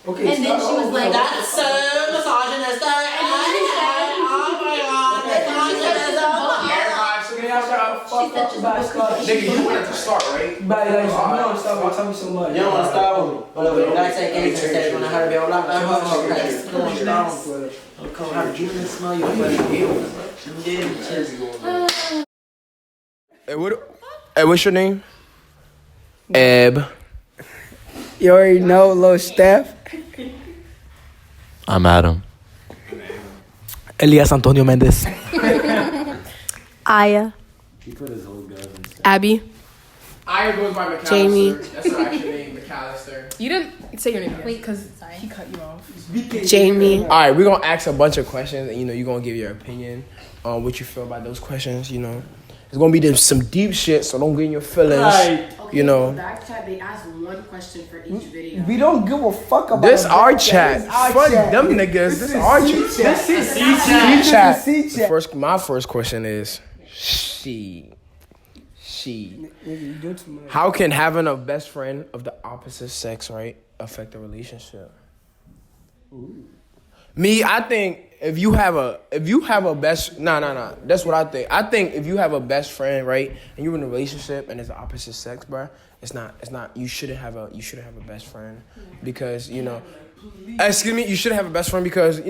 Okay, and then she was like, that's so misogynist. Oh my god, nigga, you wanted to start, right? But you don't want to start. Tell me so much. You don't want to start with me. But the next thing is that when I heard to be on lockdown, come how to get and smell you. Hey, what's your name? Eb. You already know, little Steph. I'm Adam. Elias Antonio Mendez. Aya. Abby. Aya goes by McAllister. Jamie. That's her actual name, McAllister. You didn't say your name yet. Wait, because sorry. he cut you off. Jamie. All right, we're gonna ask a bunch of questions, and you're gonna give your opinion on what you feel about those questions. It's gonna be some deep shit, so don't get in your feelings. Right. Okay, so back chat, they asked one question for each video. We don't give a fuck about This our that. chat. Fuck them niggas. This our chat. This is C-chat. My first question is, she. How can having a best friend of the opposite sex, right, affect a relationship? Ooh. Me, I think if you have a best, nah. That's what I think. I think if you have a best friend, right, and you're in a relationship and it's the opposite sex, bro, it's not. You shouldn't have a best friend because excuse me, you shouldn't have a best friend because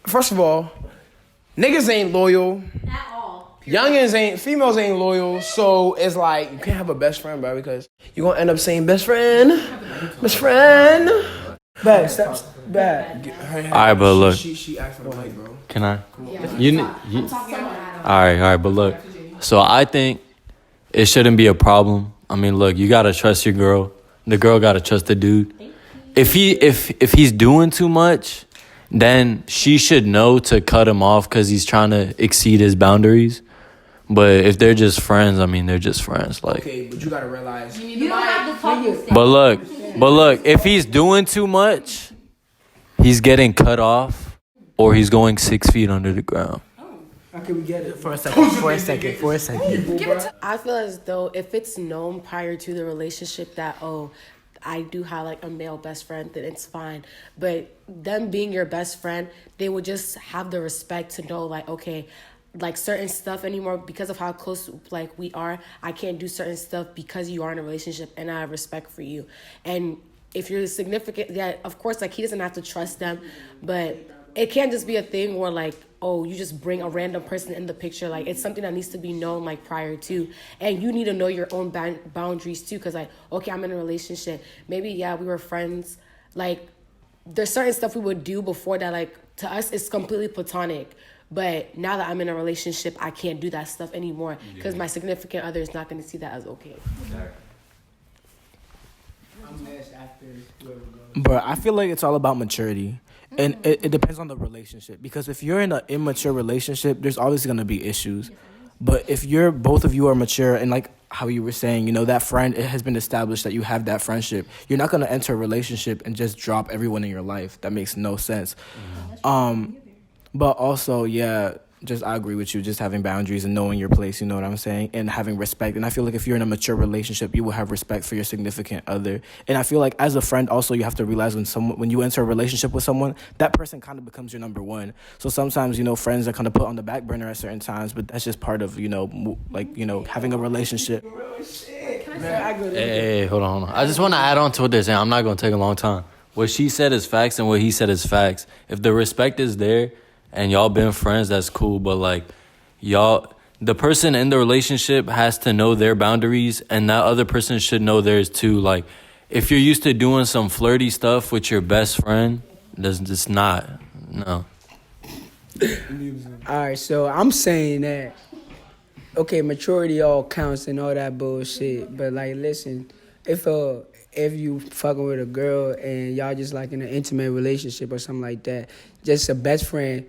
first of all, niggas ain't loyal. At all. Females ain't loyal, so it's like you can't have a best friend, bro, because you're gonna end up saying best friend. Bad. Alright, but look. She asked for the mic, bro. Can I? Yeah. Alright, but look. So I think it shouldn't be a problem. I mean, look, you gotta trust your girl. The girl gotta trust the dude. If he's doing too much, then she should know to cut him off because he's trying to exceed his boundaries. But if they're just friends, I mean, they're just friends. Like, okay, but you gotta realize. You don't have to talk to But look, if he's doing too much, he's getting cut off, or he's going 6 feet under the ground. Okay, we get it. For a second. I feel as though if it's known prior to the relationship that, I do have like a male best friend, then it's fine. But them being your best friend, they would just have the respect to know like, okay, like certain stuff anymore because of how close like we are. I can't do certain stuff because you are in a relationship and I have respect for you. And if you're significant, yeah, of course, like he doesn't have to trust them, but it can't just be a thing where like, you just bring a random person in the picture. Like it's something that needs to be known like prior to, and you need to know your own boundaries too. Cause like, okay, I'm in a relationship. Maybe, yeah, we were friends. Like there's certain stuff we would do before that, like to us, it's completely platonic. But now that I'm in a relationship, I can't do that stuff anymore because my significant other is not going to see that as okay. But I feel like it's all about maturity. And it depends on the relationship. Because if you're in an immature relationship, there's always going to be issues. But if both of you are mature and like how you were saying, that friend, it has been established that you have that friendship. You're not going to enter a relationship and just drop everyone in your life. That makes no sense. But also, yeah, I agree with you, just having boundaries and knowing your place, you know what I'm saying, and having respect. And I feel like if you're in a mature relationship, you will have respect for your significant other. And I feel like as a friend also, you have to realize when you enter a relationship with someone, that person kind of becomes your number one. So sometimes, friends are kind of put on the back burner at certain times, but that's just part of, having a relationship. Hey, hold on. I just want to add on to what they're saying. I'm not going to take a long time. What she said is facts and what he said is facts. If the respect is there, and y'all been friends, that's cool. But like, the person in the relationship has to know their boundaries, and that other person should know theirs too. Like, if you're used to doing some flirty stuff with your best friend, that's just not. No. All right, so I'm saying that, okay, maturity all counts and all that bullshit. But like, listen, if you fucking with a girl and y'all just like in an intimate relationship or something like that, just a best friend,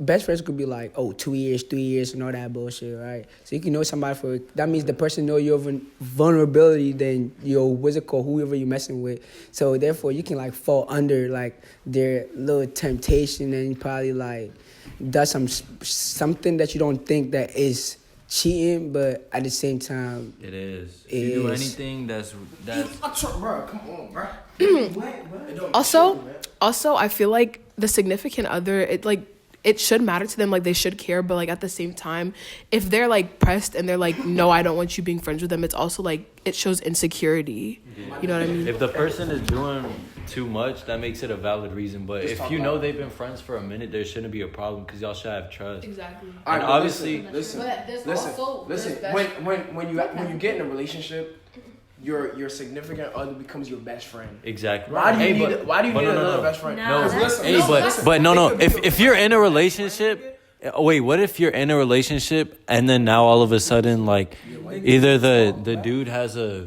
best friends could be like, 2 years, 3 years and all that bullshit, right? So you can know somebody that means the person know your vulnerability than your whoever you're messing with. So therefore you can like fall under like their little temptation and probably like does something that you don't think that is cheating, but at the same time, It is. It If you do is. anything that's Bro, come on, bro. Also, I feel like the significant other, it should matter to them, like they should care, but like at the same time, if they're like pressed and they're like, no, I don't want you being friends with them, it's also like it shows insecurity. You know what I mean? if the person is doing too much, that makes it a valid reason. But if you know they've been friends for a minute, there shouldn't be a problem because y'all should have trust. Exactly. All And right, obviously, listen. But there's also Listen. there's When you get in a relationship, your significant other becomes your best friend. exactly. Why do you Hey, need but- Why do you but need no, no, another no. best friend? No, listen, Hey, but no. If you're in a relationship, wait, what if you're in a relationship and then now all of a sudden like either the dude has a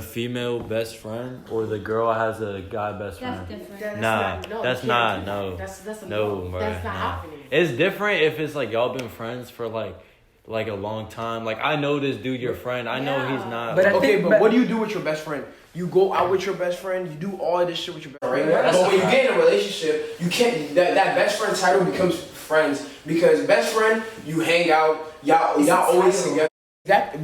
female best friend or the girl has a guy best friend? That's different. That's Nah, not, no, that's you not, can't do no. that. That's a No, bro. That's not nah. happening. It's different if it's like y'all been friends for like a long time. Like I know this dude, your friend. I know he's not. But I Okay, think- but but- what do you do with your best friend? You go out with your best friend. You do all of this shit with your best friend. Yeah, But when you get in a relationship, you can't. That best friend title becomes friends because best friend, you hang out. Y'all always together.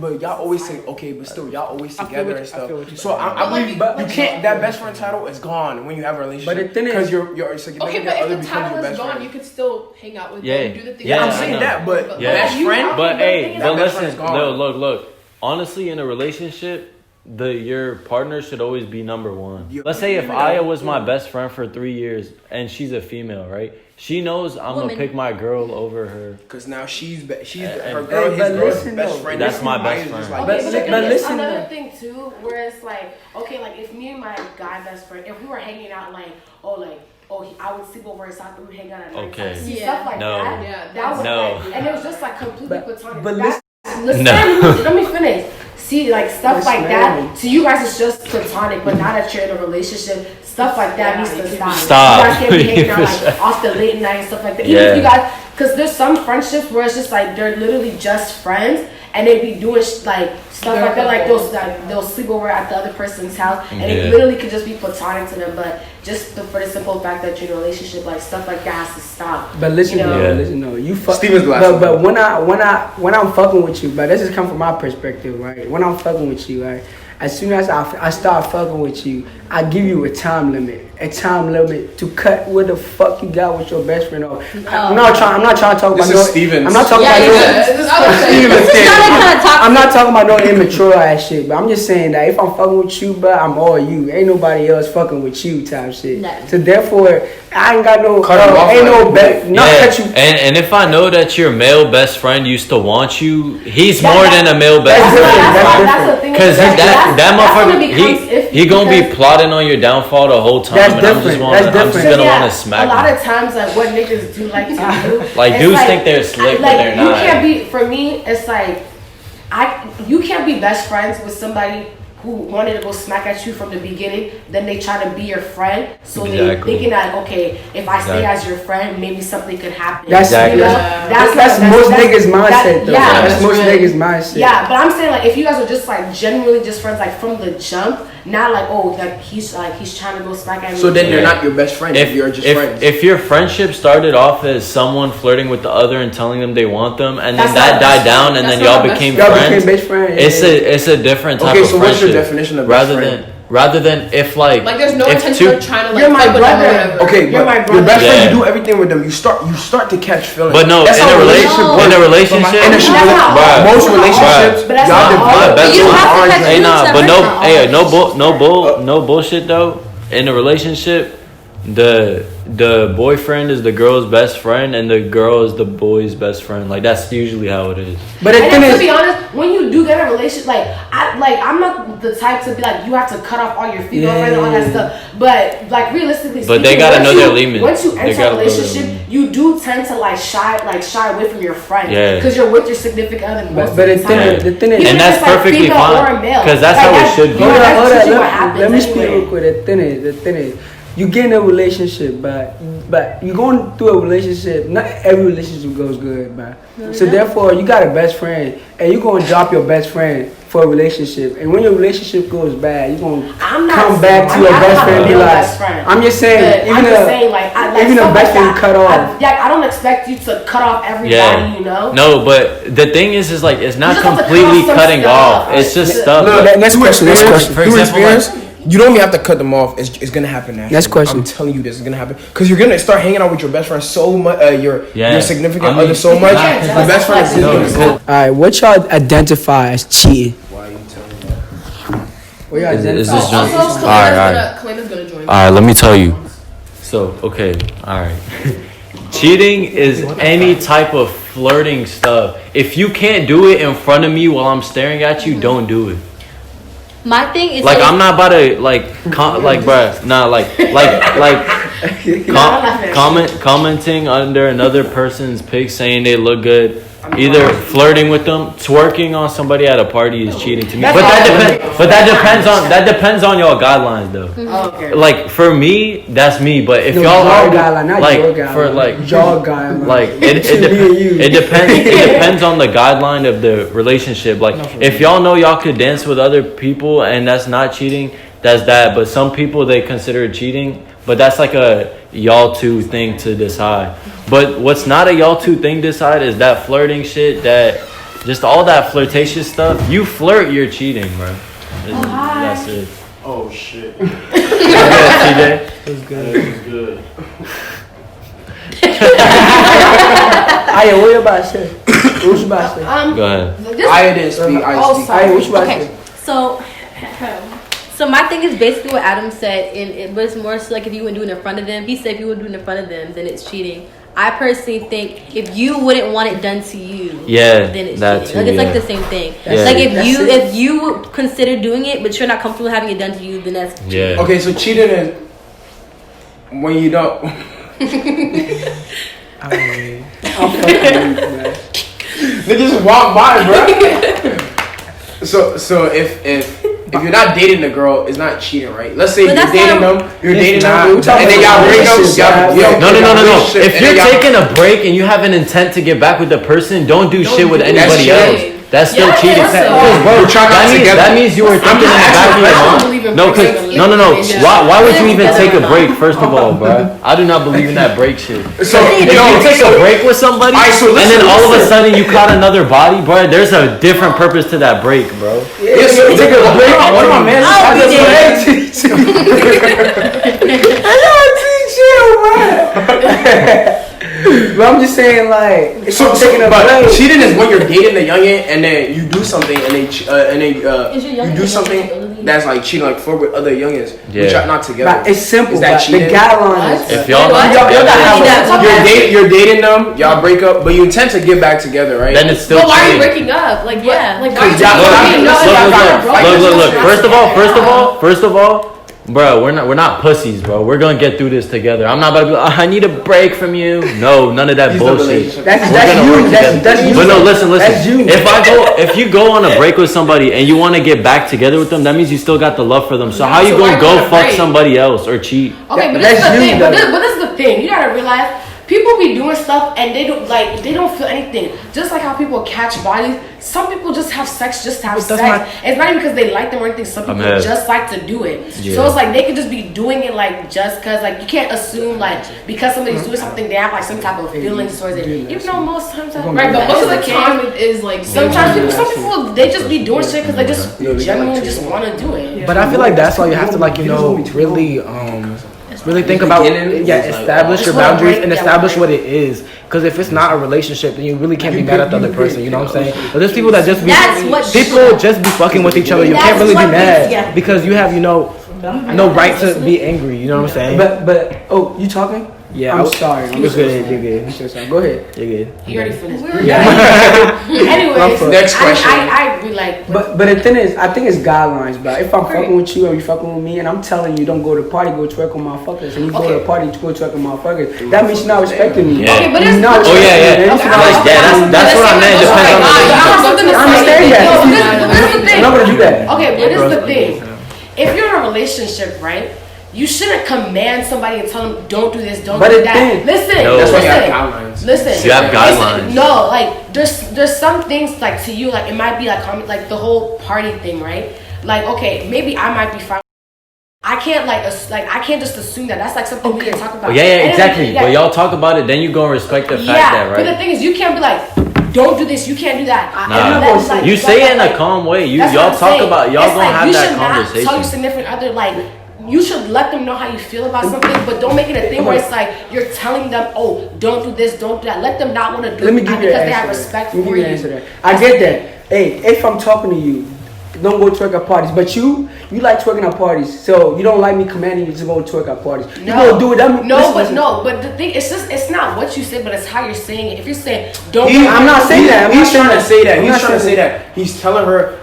But y'all always say okay, but still y'all always I feel together what and you- I stuff. feel what you're So saying. I believe, But- you can't. That best friend title is gone when you have a relationship. But the thing is- because your significant other becomes your best friend. could still hang out with Yeah. them, do the things. Yeah, I'm I saying know. that, but Yeah. best friend. But hey, that but best friend is listen, gone. look. Honestly, in a relationship, your partner should always be number one. Let's say if Aya was my best friend for 3 years and she's a female, right? She knows I'm gonna Woman. pick my girl over her. Because now she's her Hey, girl, his but girl's listen best though. friend. That's my best Aya's just friend. Okay, But- but, the but thing is, listen another though. thing too, where it's like, okay, like if me and my guy best friend, if we were hanging out, I would sleep over his house, we would hang out at night. Okay. See, Yeah. stuff like No. that. Yeah, That was No. like, and it was just like completely platonic. but That- No. let me finish. See, like stuff Listen, like man. that. To you guys, it's just platonic, but now that you're in a relationship, stuff like that needs to stop. Stop. You guys can't be hanging out like off the late night and stuff like that. Even if you guys, because there's some friendships where it's just like they're literally just friends, and they be doing like stuff like that. Like they'll sleep over at the other person's house, and it Yeah. literally could just be platonic to them. But just for the simple fact that you're in a relationship, like stuff like that has to stop. But listen, You know? though, Yeah. listen, though. You fuck. Steven's the last one. But when I'm fucking with you, but this is come from my perspective, right? When I'm fucking with you, right? As soon as I start fucking with you, I give you a time limit to cut what the fuck you got with your best friend off. I'm not trying to talk This about is Steven's. I'm not talking Yeah, about yeah. I'm not talking about no immature ass shit, but I'm just saying that if I'm fucking with you, but I'm all you. Ain't nobody else fucking with you type shit. No. So therefore, I ain't got no Cut him off ain't no like- bet. Not Yeah, cut you. and if I know that your male best friend used to want you, he's more than a male best That's friend. different. That's the thing. Cause that motherfucker, he gonna be because- plotting on your downfall the whole time, That's and I'm just different. wanna, That's I'm just different. gonna Yeah, wanna smack a lot him. of times, like what niggas do like to do, Like, it's dudes think they're slick, but they're You not. can't be. For me, it's like you can't be best friends with somebody who wanted to go smack at you from the beginning. Then they try to be your friend, so they Exactly. thinking that okay, if I stay Exactly. as your friend, maybe something could happen. That's Exactly. You know? that's most niggas' mindset though. Yeah, That's most niggas' mindset. yeah, but I'm saying like if you guys are just like genuinely just friends like from the jump, not like oh like he's trying to go smack at me. So then you're Yeah. not your best friend if you're just friends. If your friendship started off as someone flirting with the other and telling them they want them, and then That's that not died best down, and That's then not y'all best became Y'all friends, became best friends. it's a different type Okay, of so friendship. what's your definition of best friend? Rather than if like Like there's no if intention two- of trying to like You're my fight with them or brother. whatever. Okay, You're my but brother. your best friend, Yeah. you do everything with them. You start to catch feelings. But no, That's in how a relationship relationship, works. in a relationship, In a That's not all. most That's not all. relationships, But that's y'all not all. divide. But you have to orange catch and- hey, nah, It's but no, different. hey, no bullshit though. In a relationship, the boyfriend is the girl's best friend, and the girl is the boy's best friend. Like that's usually how it is. But the And thing then, to is, be honest, when you do get a relationship, I'm not the type to be like you have to cut off all your female friends and all that stuff. But like realistically, But they speaking, gotta once know you- their limits. Once you They enter a gotta know their relationship, limits. you do tend to shy away from your friends. Yeah. Because you're with your significant other most but of the the time. thing is, Even And if that's it's, like, perfectly female fine, or male. 'cause that's Like, how it should be. hold that's on. usually what happens Let me speak anyway. real quick. The thing is, you get in a relationship, but you're going through a relationship. Not every relationship goes good, but so therefore you got a best friend, and you're gonna drop your best friend for a relationship. And when your relationship goes bad, you're gonna come back to your best friend and be like, I'm just saying, even a best friend cut off. I don't expect you to cut off everybody, you know. No, but the thing is like it's not completely cutting off. It's just stuff. No, next question. For example, you don't even have to cut them off. It's gonna happen naturally. Next question. I'm telling you this is gonna happen because you're gonna start hanging out with your best friend so much. Your significant other so much. The best friend is All right, what y'all identify as cheating? Why are you telling me? What y'all Is this identify? just alright? Kalena's gonna join. Alright, let me tell you. So, okay, alright. Cheating is any type of flirting stuff. If you can't do it in front of me while I'm staring at you, don't do it. My thing is Like I'm not about to commenting under another person's pic saying they look good. Either flirting with them, twerking on somebody at a party is cheating to me. But that depends on y'all guidelines though. Okay. Like for me, that's me. But if y'all are it depends on the guideline of the relationship. Like if y'all know y'all could dance with other people and that's not cheating, that's that. But some people they consider it cheating. But that's like a y'all two thing to decide. But what's not a y'all two thing to decide is that flirting shit, that just all that flirtatious stuff. You flirt, you're cheating, bro. That's it. Oh shit. TJ? It was good. Aya, what you about to say? What you about to say? Go ahead. I didn't speak. Aya, what you about to say? So my thing is basically what Adam said, and it was more so like if you wouldn't do it in front of them. He said if you would do it in front of them, then it's cheating. I personally think if you wouldn't want it done to you, then it's cheating. Like it's like the same thing. Like if you consider doing it, but you're not comfortable having it done to you, then that's cheating. Okay, so cheating is when you don't. They just walk by, bro. So if you're not dating the girl, it's not cheating, right? Let's say you're dating them, and then y'all break up. No. If you're taking a break and you have an intent to get back with the person, don't do shit with anybody else. That's still cheating. That means you were thinking in the back of your mind. No. Why would you even take a break? First of all, bro, I do not believe in that break shit. So if you take a break with somebody, and then all of a sudden you caught another body, bro, there's a different purpose to that break, bro. Yeah, so take a break. One of my man But I'm just saying, like, cheating is when you're dating the youngin and then you do something and you do something that's like cheating, like flirt with other youngins, which are not together. But it's simple. Is that cheating? The guidelines. If y'all you're dating them, y'all break up, but you intend to get back together, right? Then it's still But why are you cheating. breaking up? Like Yeah. Look. First of all, bro, we're not pussies, bro. We're gonna get through this together. I'm not about to be like, I need a break from you. No, none of that bullshit. That's you. But no, listen. That's you. If you go on a break with somebody and you want to get back together with them, that means you still got the love for them. So how you gonna go fuck somebody else or cheat? Okay, but this is the thing. You gotta realize. People be doing stuff and they don't feel anything. Just like how people catch bodies, some people just have sex just to have sex. It's not even because they like them or anything. Some people just like to do it. Yeah. So it's like they could just be doing it like just because like you can't assume like because somebody's doing something they have like some type of feelings towards it. Even though most times right, but most of the time it is like sometimes some people they just be doing shit because they just genuinely just want to do it. But I feel like that's why you have to really think about establish your boundaries and establish what it is. Because if it's not a relationship, then you really can't be mad at the other person. You know what I'm saying? But there's people that just be fucking with each other. You can't really be mad because you have no right to be angry. You know what I'm saying? But you talking? Yeah, I'm sorry. You're good. You're good. I'm so sorry. Go ahead. You're good. You already finished. Anyways, next question. I agree. Like, but the thing is, I think it's guidelines, bro. If I'm fucking with you and you fucking with me, and I'm telling you, don't go to the party, go twerk on motherfuckers, and you go to the party, go twerk on motherfuckers, that means you're not respecting me. Yeah. Okay, but it's not. That's what I meant. Depends on the relationship. I understand that. I'm not gonna do that. Okay, but this is the thing. If you're in a relationship, right? you shouldn't command somebody and tell them don't do this, don't But do it that. did. Listen, No. That's why listen, you have guidelines. listen. You have guidelines. No, like there's some things like to you, like it might be like the whole party thing, right? Like okay, maybe I might be fine. I can't I can't just assume that. That's like something we can talk about. Yeah, And exactly. then, But y'all talk about it, then you go and respect the fact that, right? But the thing is, you can't be like, don't do this, you can't do that. Nah. You say it in a calm way. Y'all talk about, y'all gonna have that conversation. You should not tell your significant other, like, you should let them know how you feel about something, but don't make it a thing where it's like you're telling them, oh, don't do this, don't do that. Let them not want to do it because they have respect for you. I get that. Hey, if I'm talking to you, don't go twerk at parties. But you like twerking at parties, so you don't like me commanding you to go twerk at parties. You go do it. But the thing, it's not what you say, but it's how you're saying it. If you're saying don't, I'm not saying that. He's trying to say that. He's trying to say that. He's telling her,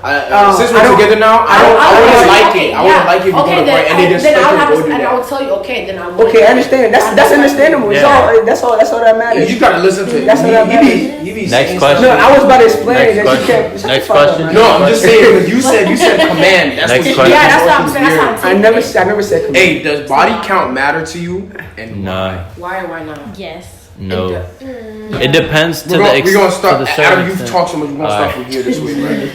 since we're together now, I wouldn't like it. I wouldn't like it if you go to party and they just go do that. And I would tell you, okay, then I would. Okay, I understand. That's understandable. Yeah. That's all that matters. You gotta listen to. That's all that matters. Next question. No, I was about to explain that you can't. Next question. No, I'm just saying because you said command. That's Next what question. Yeah, that's what I'm saying. That's what I'm I never said command. Hey, does body count matter to you? And Nah. Why or why not? Yes. No. It depends to the we're extent. gonna start. To the Adam, you've extent. talked so much. We're gonna start from here this week, right?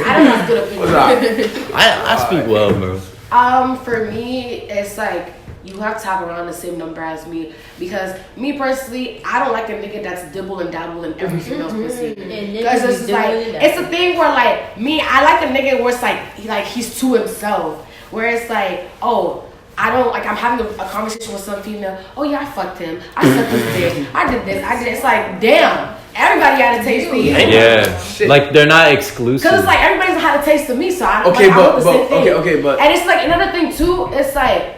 I don't have good opinion. I speak well, bro. For me, it's like you have to have around the same number as me because me personally, I don't like a nigga that's dibble and dabble in every female's pussy. Because it's like it's a thing where like me, I like a nigga where it's like he's to himself. Where it's like, oh, I don't like I'm having a conversation with some female. Oh yeah, I fucked him. I sucked his dick. I did this. I did. It's like damn. Everybody got a taste of you. Yeah, like they're not exclusive. Cause it's like everybody's had a taste of me, so I okay, like, I want the same thing. Okay, but and it's like another thing too. It's like,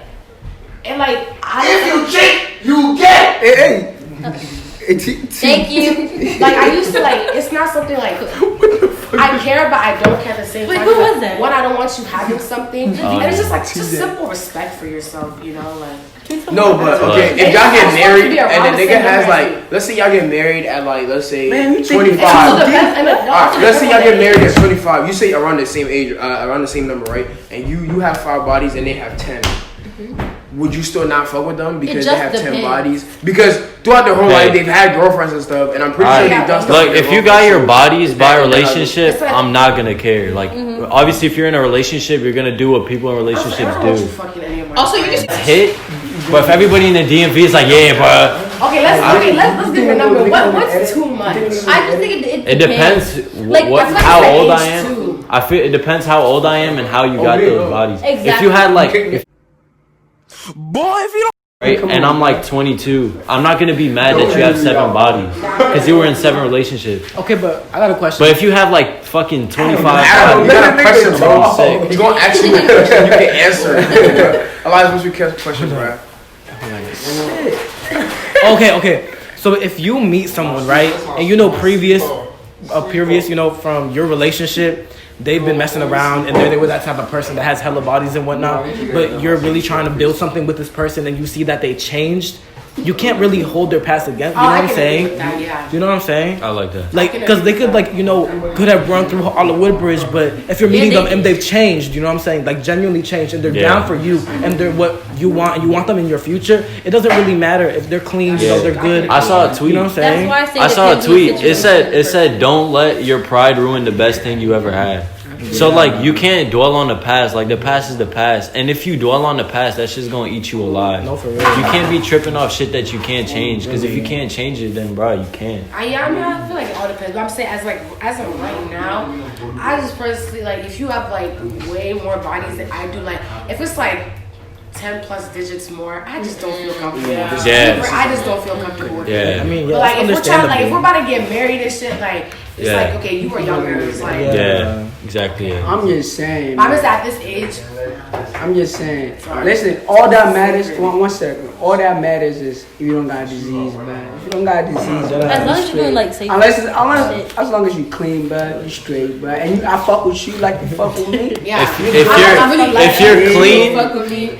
and like if you cheat, you get. Hey. Thank you. Like I used to like. It's not something like I care, but I don't care at the same time. Who was that? One, I don't want you having something, and it's just like simple respect for yourself, you know, like. No, but okay, if y'all get married and the nigga has like, let's say y'all get married at like, let's say 25. Let's say y'all get married at 25. You say around the same age, around the same number, right? And you have 5 bodies and they have 10. Would you still not fuck with them because they have 10 bodies? Because throughout their whole life they've had girlfriends and stuff, and I'm pretty sure they've done stuff. Like if you got your bodies by relationship, I'm not gonna care. Like obviously, if you're in a relationship, you're gonna do what people in relationships do. Also, you just hit. But if everybody in the DMV is like, yeah, bro. Okay, let's give a number. What's too much? I just think it depends. Like, how old I am. I feel it depends how old I am and how you got those bodies. Exactly. If you had like, if you don't. Right, and I'm like 22. I'm not gonna be mad that you have 7 bodies because you were in 7 relationships. Okay, but I got a question. But if you have like fucking 25, You got a question, bro. sick. You gonna ask me a question? You can answer. Elias, what's your question, bro? Okay. So if you meet someone, right, and you know previous, you know, from your relationship, they've been messing around and they were that type of person that has hella bodies and whatnot, but you're really trying to build something with this person and you see that they changed, you can't really hold their past against. You know what I'm saying? You know what I'm saying? I like that. Like, because they could, like, you know, could have run through all the Woodbridge, but if you're meeting them and they've changed, you know what I'm saying? Like, genuinely changed, and they're down for you, and they're what you want, and you want them in your future, it doesn't really matter if they're clean, you know, they're good. I saw a tweet. You know what I'm saying? That's why I saw a tweet. It said, don't let your pride ruin the best thing you ever had. So like you can't dwell on the past. Like the past is the past, and if you dwell on the past, that shit's gonna eat you alive. No, for real. You can't be tripping off shit that you can't change. Because if you can't change it, then bro, you can't. I feel like it all depends. But I'm saying as of right now, I just personally like if you have like way more bodies than I do, like if it's like 10 plus digits more, I just don't feel comfortable. Yeah. I just don't feel comfortable with it. I mean, But like if we're trying, like if we're about to get married and shit, like it's like okay, you were younger. It's like Exactly. Yeah. I'm just saying. I was at this age. I'm just saying. Listen, all that matters. One second. All that matters is if you don't got a disease, man. If you don't got a disease, as long as you're doing like safe. As long as you clean, but you straight, but and I fuck with you like you fuck with me. Yeah. If you're clean. Fuck with me.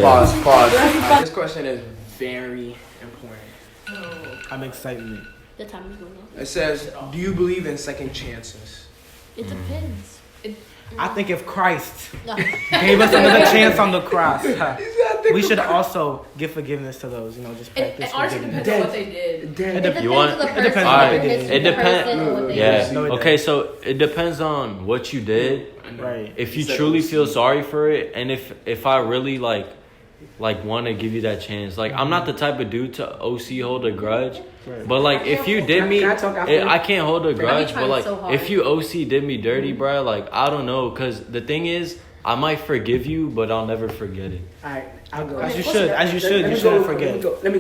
Pause. This question is very important. I'm excited. The time is going on. It says, do you believe in second chances? It depends. I think if Christ gave us another chance on the cross, we should also give forgiveness to those. Just practice It honestly forgiveness. depends on what they did. It depends You want- on the it person. depends on what they did. It depends. Yeah. No, it Okay, so it depends on what you did. Right. If you truly feel sorry for it, and if I really like want to give you that chance, like I'm not the type of dude to OC hold a grudge, but like if you did me, Can I talk after? I can't hold a grudge. But trying like so hard. if you OC did me dirty, bro, like I don't know, cause the thing is I might forgive you, but I'll never forget it. All right, I'll go. As you should. As you should. Let You me shouldn't go, forget. Let me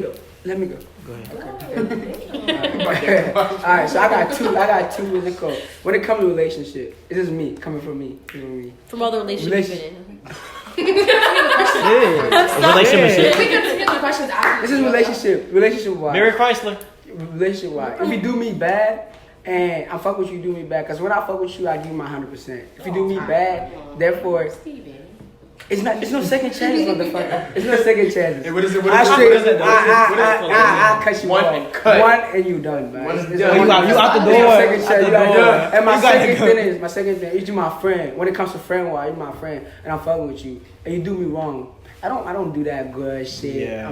go. Go ahead. All right, so I got two. What's it called? When it comes to relationship, this is me coming from me. This is me. From all the relationships you've been in. Relationship. We can get the questions after. This is relationship wise. Mary Chrysler. Relationship wise. If you do me bad and I fuck with you, do me bad. Cause when I fuck with you, I give you my 100%. If you do me bad, therefore. It's no second chances, motherfucker. It's no second chances. What is it? I cut you off. One and you done, man. You out the door. Second chance, you out the door. And my You gotta second thing is you my friend. When it comes to friend wise, you my friend, and I'm fucking with you, and you do me wrong. I don't do that good shit. Yeah.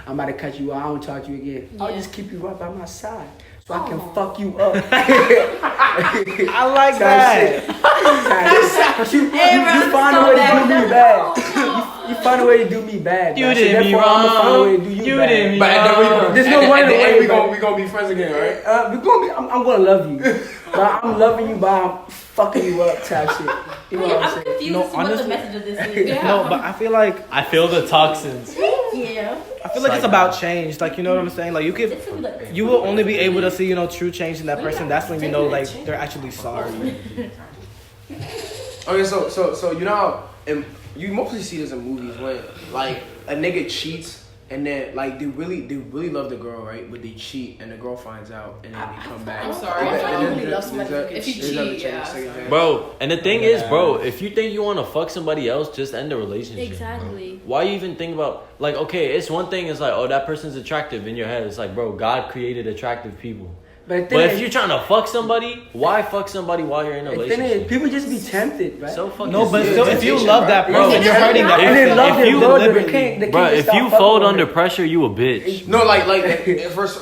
I'm about to cut you off. I don't talk to you again. I'll Yeah. just keep you right by my side. So I can fuck you up. I like that. But you find a way to do me bad. You find a way to do me bad. You man. So did me therefore, I'ma find a wrong. way to do you You bad. did me But at the wrong. There's no running away, we bro. gonna be friends again, right? I'm gonna love you, but I'm loving you by fucking you up type shit. You know what I'm I'm saying? confused No, as to what the honestly- message of this is. No, but I feel like I feel the toxins. Yeah. it's about change. Like, you know what I'm saying? Like, you will only be able to see, true change in that person. That's when you know, like, they're actually sorry. Okay, so you know how you mostly see this in movies when like a nigga cheats and then like they really love the girl, right? But they cheat and the girl finds out and then they come back. I'm sorry. And I then- don't really love somebody there's if you there's other cheat, chances, yeah. second chance. Bro, and the thing is, bro, if you think you want to fuck somebody else, just end the relationship. Exactly. Why you even think about, like, okay, it's one thing, it's like, oh, that person's attractive in your head. It's like, bro, God created attractive people. But But if you're trying to fuck somebody, why fuck somebody while you're in a the thing relationship? is, people just be tempted, right? So fucking No, but stupid. still, if you love that person, you're hurting that and person. they love if their you brother, they deliberately- can't Bro, just if stop you fucking fold with under her. pressure, you a bitch. No, like first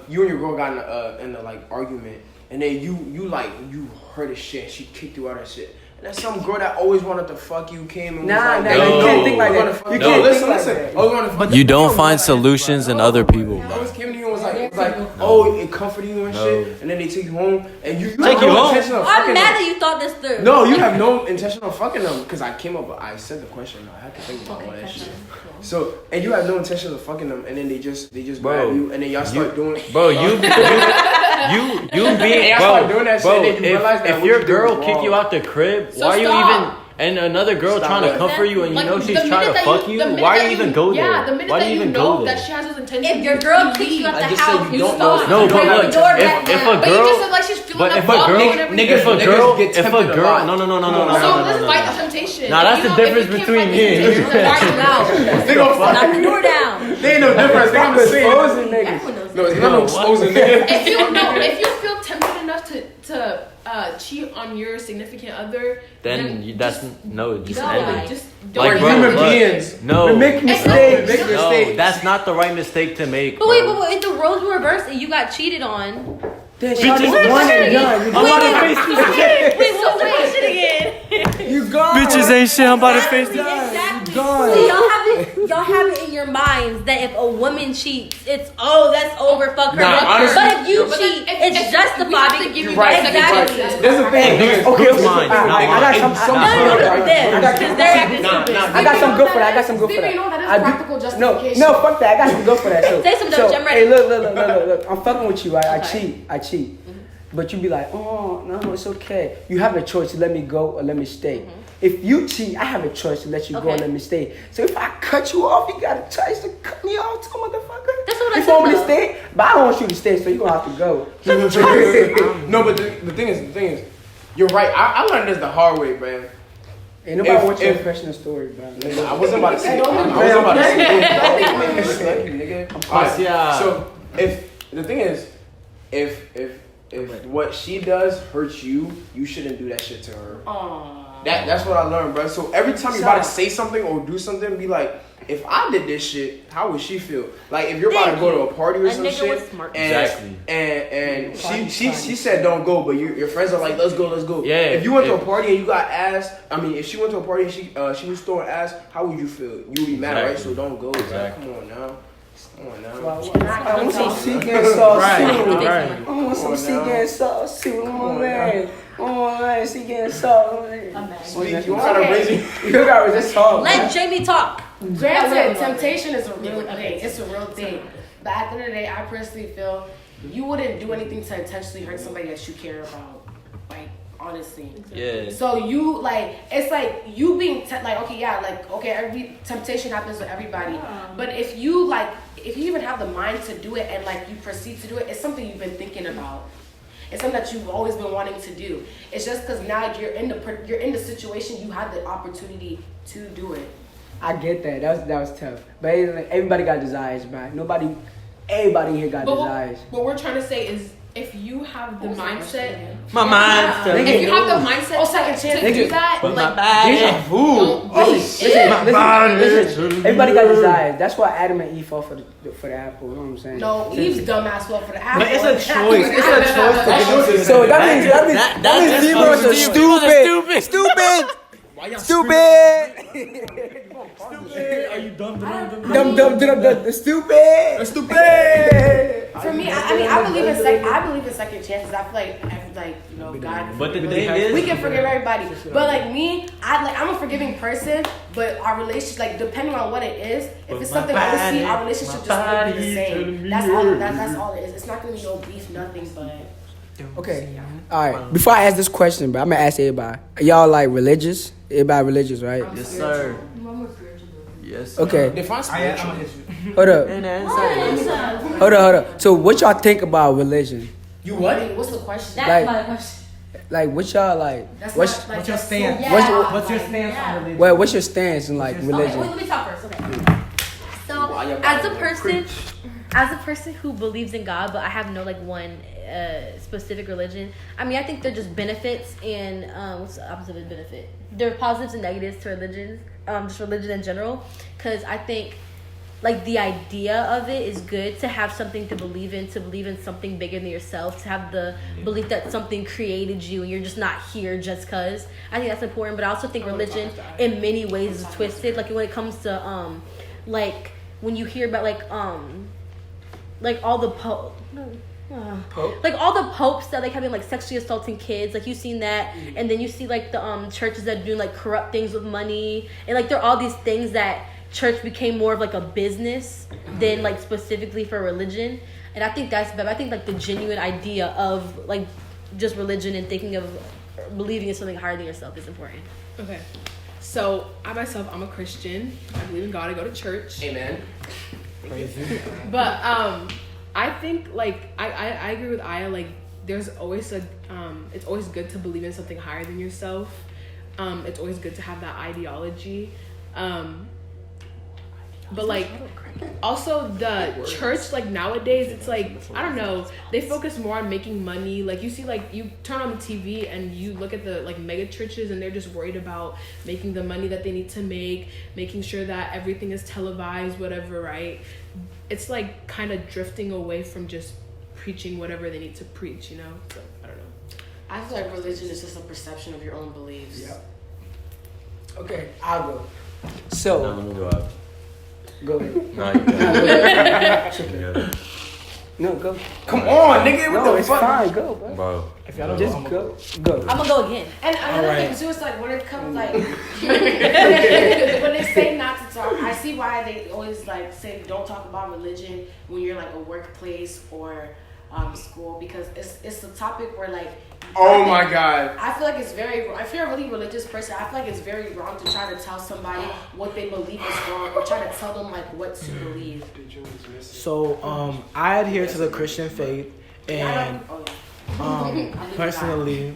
you and your girl got in a like argument and then you heard his shit. She kicked you out of shit. And then some girl that always wanted to fuck you came and Nah, was like, nah, "Yo, you can't think like I wanna that. fuck You you." can't No, think listen. like that. Oh, you wanna fuck You don't find solutions in other people, I bro. always came to you and was like, oh, it comforted you and shit, and then they take you home, and you Take have you no home? intention of I'm fucking mad them. that you thought this through. No, you have no intention of fucking them, because I came up, I said the question, I had to think about all that shit. So, and you have no intention of fucking them, and then they just Bro, grab you, and then y'all start doing, Bro, you being, y'all bro, start doing that bro, shit, and then you realize that if what your you did girl was kick wrong. you out the crib, So why you stop. even, and another girl Stop trying to it. comfort you and you know Like, she's the trying minute to that fuck the you, minute why that do you even go there? Yeah, the minute Why do that you you even know go there? that she has those intentions. If your girl kicks you out I the just said house, you you don't stop. know. No, but You look, ignore that if now. a But you girl, just said like she's feeling but the if a fuck girl, and everything. if a Niggas girl, get if a tempted a girl, lot. no, So let's fight the temptation. Nah, that's If the you difference can't between fight me and the you. temptation, then why you out? They gonna fuck. Knock the door down. They ain't no difference. They gonna say Exposing niggas. Everyone knows no, that. it's not no exposing nigga. If you feel tempted enough to cheat on your significant other, then you, that's no, just no, end like, it. just We're don't. Like, bro, human look, beings. No, We're making It's mistakes. Make no, mistakes. that's not the right mistake to make. But wait, bro. if the roles were reversed and you got cheated on, Then Wait, y'all just wait, one wait, and done. You I'm about to gone. face this. wait, what was the question again? You gone. Bitches ain't shit. I'm about to face Exactly, this. exactly. gone. So y'all have it in your minds that if a woman cheats, it's that's over, fuck her. Nah, honestly- but if you But cheat, then it's we have justified. to give you You're right. Exactly. There's a thing. Good minds, not I got mine. some. No, them, because they're acting stupid. I got some good for that. I got some good for Stevie, that. you know that is I do- practical justification. No, fuck that. I got some good for that. So, Say some so, jokes, I'm ready. Hey, look. I'm fucking with you, right? I cheat. But you be like, oh, no, it's okay. You have a choice to let me go or let me stay. If you cheat, I have a choice to let you go Okay. and let me stay. So if I cut you off, you got a choice to cut me off too, motherfucker. That's what I You want me to said, stay? But I don't want you to stay, so you're going to have to go. No, but the thing is, you're right. I learned this the hard way, man. Ain't nobody want your if- impression story, bro. I wasn't about to say it. I wasn't about to say it. Nigga. Alright, So if the thing is, if if what she does hurts you, you shouldn't do that shit to her. Aww. That's what I learned, bro. So every time you're about to say something or do something, be like, if I did this shit, how would she feel? Like if you're about to go to a party or some shit, and she said don't go, but your friends are like, let's go. Yeah. If you went to a party and you got ass, I mean, if she went to a party and she was throwing ass, how would you feel? You would be mad, right? So don't go. Exactly. Come on now. I want some seeking sauce too. Right. I want some seeking sauce too. Come on, man. Seeking sauce. You gotta raise it. You gotta resist talk. Let Jamie talk. Granted, temptation is a real thing. It's a real thing. But at the end of the day, I personally feel you wouldn't do anything to intentionally hurt somebody that you care about. Like, honestly. Yeah. So you, like, it's like you being, every temptation happens with everybody. But if you even have the mind to do it and, like, you proceed to do it, it's something you've been thinking about. It's something that you've always been wanting to do. It's just because now you're in the situation, you have the opportunity to do it. I get that. That was tough. But everybody got desires, man. Everybody here got desires. What we're trying to say is, if you have the mindset, If you have the mindset to do that, Listen, everybody got desires. That's why Adam and Eve fought for the apple. You know what I'm saying? No, Eve's dumbass fought for the apple. But it's a choice. It's a choice to do. So that means Libras are stupid. Are you dumb? Stupid. For me, I believe in second chances. I feel like God. But the thing is, we can forgive everybody. But like me, I'm a forgiving person. But our relationship, like depending on what it is, if it's something I see, our relationship just won't be the same. That's all it is. It's not gonna be no beef, nothing. But okay, all right. Before I ask this question, bro, I'm gonna ask everybody. Are y'all like religious? Everybody religious, right? Yes, sir. Yes. Okay. Define spiritual. Hold up. So what y'all think about religion? You what? What's the question? That's my question. Like what y'all like? What's your stance? Yeah. What's your stance on religion? Well, what's your stance in like religion? Okay, let me talk first. Okay. So as a person who believes in God, but I have no like one specific religion. I mean, I think they're just benefits and what's the opposite of benefit? There are positives and negatives to religions, just religion in general. Because I think like the idea of it is good to have something to believe in something bigger than yourself, to have the belief that something created you and you're just not here just cause. I think that's important. But I also think religion in many ways is twisted. Like when it comes to like when you hear about like all the like all the popes that like have been like sexually assaulting kids, like you've seen that, and then you see like the churches that do like corrupt things with money, and like there are all these things that church became more of like a business than like specifically for religion, and I think that's bad. I think like the genuine idea of like just religion and thinking of believing in something higher than yourself is important. Okay. So I myself, I'm a Christian. I believe in God. I go to church. Amen. But I think like I agree with Aya. Like there's always it's always good to believe in something higher than yourself. It's always good to have that ideology. But like also the church, like nowadays it's like I don't know, they focus more on making money. Like you see, like you turn on the TV and you look at the like mega churches and they're just worried about making the money that they need to make, making sure that everything is televised, whatever, right? It's like kind of drifting away from just preaching whatever they need to preach, you know? So I don't know. I feel like religion is just a perception of your own beliefs. Yeah. Okay, I'll go. So No, let me go out. go ahead. No, you got No, go. Come on, nigga. What No, the it's fuck? fine. Go, bro. Bro. If y'all don't Just know, go. I'm gonna go again. And another Alright. thing too is like when it comes like when they say not to talk, I see why they always like say don't talk about religion when you're like a workplace or school, because it's a topic where like Oh my god. I feel like it's very, if you're a really religious person, I feel like it's very wrong to try to tell somebody what they believe is wrong or try to tell them like what to believe. So I adhere to the Christian faith and personally,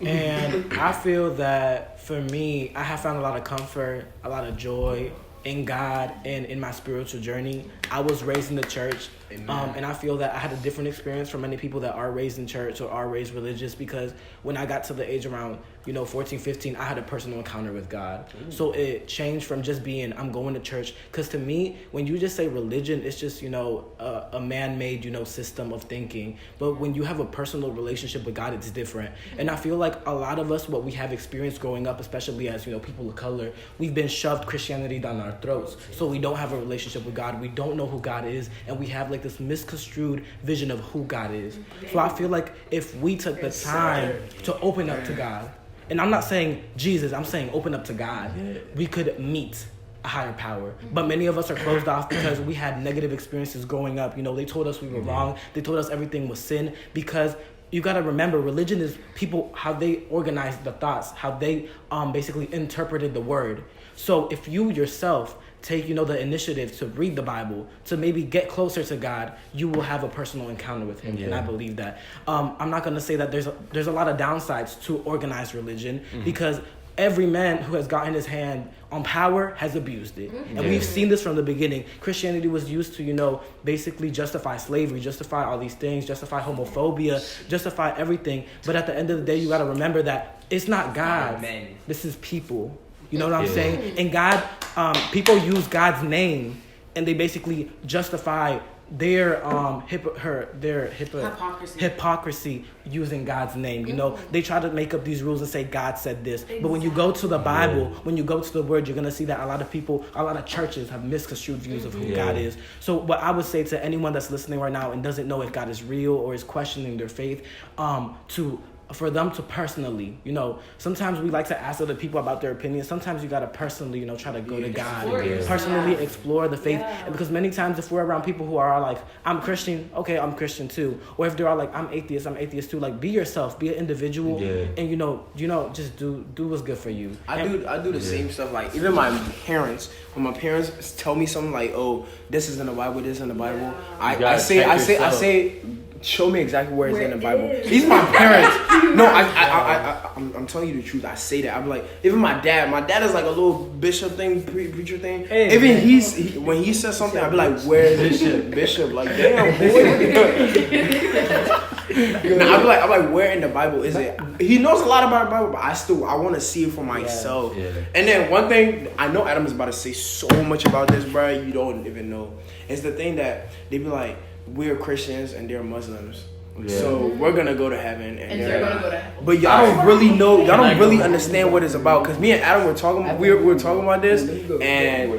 and I feel that for me, I have found a lot of comfort, a lot of joy in God and in my spiritual journey, I was raised in the church. And I feel that I had a different experience from many people that are raised in church or are raised religious, because when I got to the age around 14, 15, I had a personal encounter with God. So it changed from just being, I'm going to church. Because to me, when you just say religion, it's just, a man-made, system of thinking. But when you have a personal relationship with God, it's different. And I feel like a lot of us, what we have experienced growing up, especially as, people of color, we've been shoved Christianity down our throats. So we don't have a relationship with God. We don't know who God is. And we have like this misconstrued vision of who God is. So I feel like if we took the time to open up to God, and I'm not saying Jesus, I'm saying open up to God, we could meet a higher power. But many of us are closed off because we had negative experiences growing up. They told us we were wrong. They told us everything was sin, because you got to remember, religion is people, how they organize the thoughts, how they basically interpreted the word. So if you yourself take, the initiative to read the Bible, to maybe get closer to God, you will have a personal encounter with him. And I believe that. I'm not going to say that there's a lot of downsides to organized religion, because every man who has gotten his hand on power has abused it. And we've seen this from the beginning. Christianity was used to, basically justify slavery, justify all these things, justify homophobia, justify everything. But at the end of the day, you got to remember that it's not God. This is people. You know what I'm saying? And God, people use God's name, and they basically justify their hypocrisy using God's name. They try to make up these rules and say God said this. Exactly. But when you go to the Bible, when you go to the Word, you're gonna see that a lot of people, a lot of churches have misconstrued views of who God is. So what I would say to anyone that's listening right now and doesn't know if God is real or is questioning their faith, for them to personally, sometimes we like to ask other people about their opinions. Sometimes you got to personally, try to go to God, personally explore the faith. And because many times if we're around people who are like, I'm Christian, okay, I'm Christian too. Or if they're like, I'm atheist too. Like, be yourself, be an individual, and just do what's good for you. I do the same stuff. Like, even my parents, when my parents tell me something like, oh, this is in the Bible, this is in the Bible, I say, show me exactly where it's in the Bible. These are my parents. No, I'm telling you the truth. I say that. I'm like, even my dad is like a little bishop thing, preacher thing. Hey, even when he says something, I'll be like, where is bishop? Like, damn, boy. I'm like, where in the Bible is it? He knows a lot about the Bible, but I want to see it for myself. Yeah. And then one thing, I know Adam is about to say so much about this, bro. You don't even know. It's the thing that they be like, we're Christians and they're Muslims. Yeah. So we're gonna go to heaven and they're gonna go to heaven. But y'all don't really know, y'all don't really understand what it's about. Cause me and Adam were talking about this, and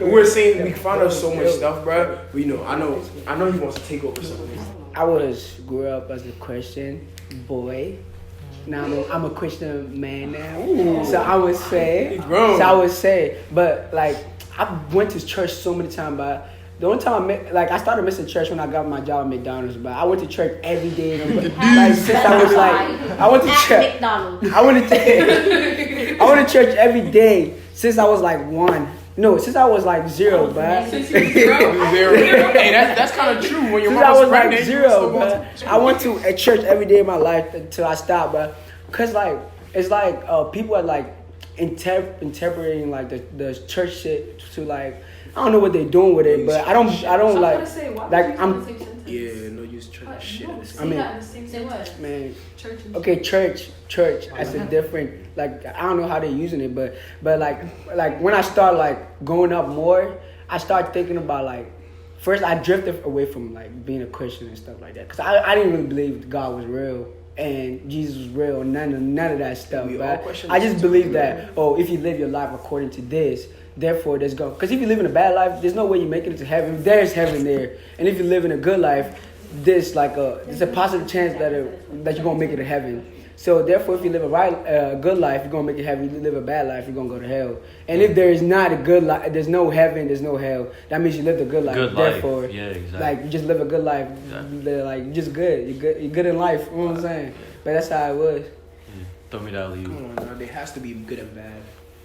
we're saying we found out so much stuff, bro. But I know he wants to take over something. I grew up as a Christian boy. Now I'm a Christian man now. Ooh. So I would say, but like I went to church so many times, but the only time I started missing church when I got my job at McDonald's, but I went to church every day. Since I was I went to church. McDonald's. I went to church every day since I was like 1. No, since I was like 0, but hey, that's kind of true. When your since I was like 0, but I went to a church every day of my life until I stopped, but because it's like people are like interpreting like the church shit to like. I don't know what they're doing with it, but I don't like. I'm. Yeah, no use church shit. I mean, man. Okay, church. That's a different. Like I don't know how they're using it, but like when I start like growing up more, I start thinking about like. First, I drifted away from like being a Christian and stuff like that, because I didn't really believe God was real and Jesus was real, none of that stuff. But I just believe that if you live your life according to this. Therefore, there's go. Because if you live in a bad life, there's no way you make it to heaven. There's heaven there. And if you live in a good life, there's a positive chance that you're gonna make it to heaven. So therefore, if you live a good life, you're gonna make it to heaven. If you live a bad life, you're gonna go to hell. And if there is not a good life, there's no heaven, there's no hell. That means you lived a good life. Therefore, like you just live a good life. Exactly. Like you're just good. You're good in life. You know what I'm saying? But that's how it was. Yeah. Throw me that alley. Come on, now. There has to be good and bad.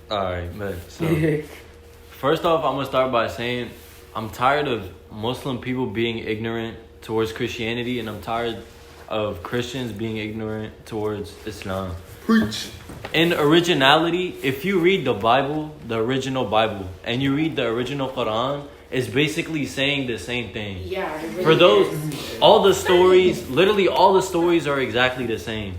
Alright, man. So, first off, I'm going to start by saying I'm tired of Muslim people being ignorant towards Christianity, and I'm tired of Christians being ignorant towards Islam. Preach. In originality, if you read the Bible, the original Bible, and you read the original Quran, it's basically saying the same thing. Yeah. Really For those, all the stories, literally all the stories are exactly the same.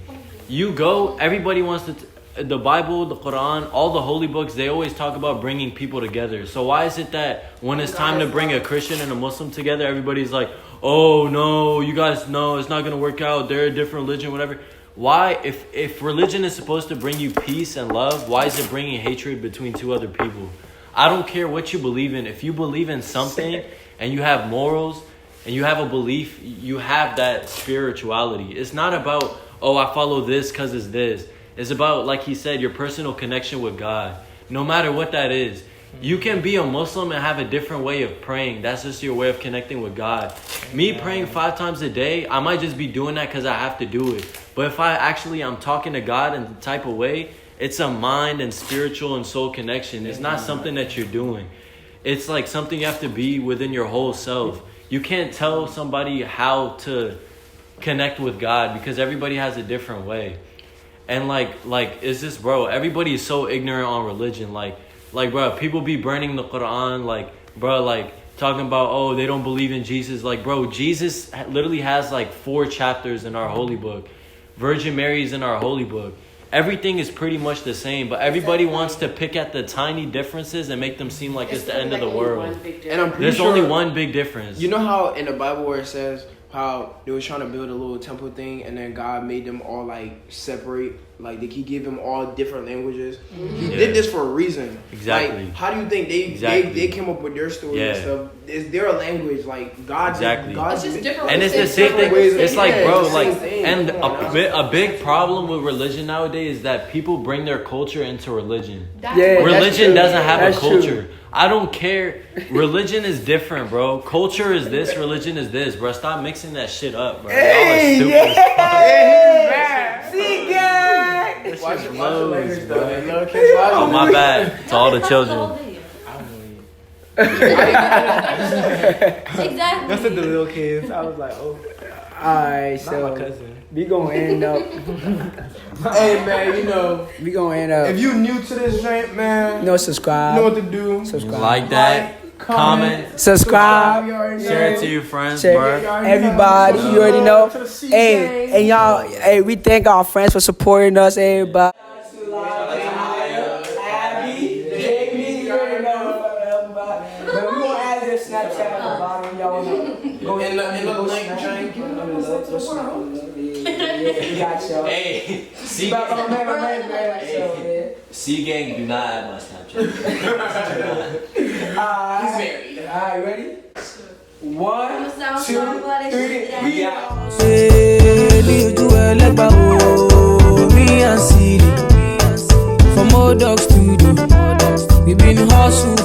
You go, everybody wants to, the Bible, the Quran, all the holy books, they always talk about bringing people together. So why is it that when it's time to bring a Christian and a Muslim together, everybody's like, oh no, you guys know it's not going to work out. They're a different religion, whatever. Why, if religion is supposed to bring you peace and love, why is it bringing hatred between two other people? I don't care what you believe in. If you believe in something and you have morals and you have a belief, you have that spirituality. It's not about, oh, I follow this because it's this. It's about, like he said, your personal connection with God. No matter what that is. You can be a Muslim and have a different way of praying. That's just your way of connecting with God. Me praying 5 times a day, I might just be doing that because I have to do it. But if I'm talking to God in the type of way, it's a mind and spiritual and soul connection. It's not something that you're doing. It's like something you have to be within your whole self. You can't tell somebody how to connect with God because everybody has a different way. And like, is this, bro, everybody is so ignorant on religion. Like, bro, people be burning the Quran, like, bro, like, talking about, oh, they don't believe in Jesus. Like, bro, Jesus literally has, like, 4 chapters in our holy book. Virgin Mary is in our holy book. Everything is pretty much the same, but everybody wants to pick at the tiny differences and make them seem like it's the end of the world. And I'm pretty There's sure, only one big difference. You know how in the Bible where it says how they were trying to build a little temple thing and then God made them all like separate, like he gave them all different languages. He did this for a reason. Exactly. Like, how do you think they came up with their story and stuff? Is their language like God? Exactly. It's just different. And it's the same thing. It's like, bro, like, and a big problem with religion nowadays is that people bring their culture into religion. Religion doesn't have a culture. True. I don't care. Religion is different, bro. Culture is this. Religion is this, bro. Stop mixing that shit up, bro. Hey, y'all are stupid. See, guys. Watch the language, though. Oh, my bad. To all the children. Exactly. That's what the little kids. I was like, oh. Alright, so my cousin. we gonna end up. Hey man, you know, We gonna end up. if you new to this joint, man, No, subscribe. you know what to do. Subscribe. Like that. Comment. Subscribe. Share it to your friends, Share. bro. Everybody, you already know. Hey, and y'all, hey, we thank our friends for supporting us, everybody. Snapchat at the bottom, y'all wanna go in the link drink. We got y'all. Hey, C Gang, do not add my Snapchat. He's married. Alright, ready? 1, 2, 3, we out. Me and Siri from old dog studio. We been hustle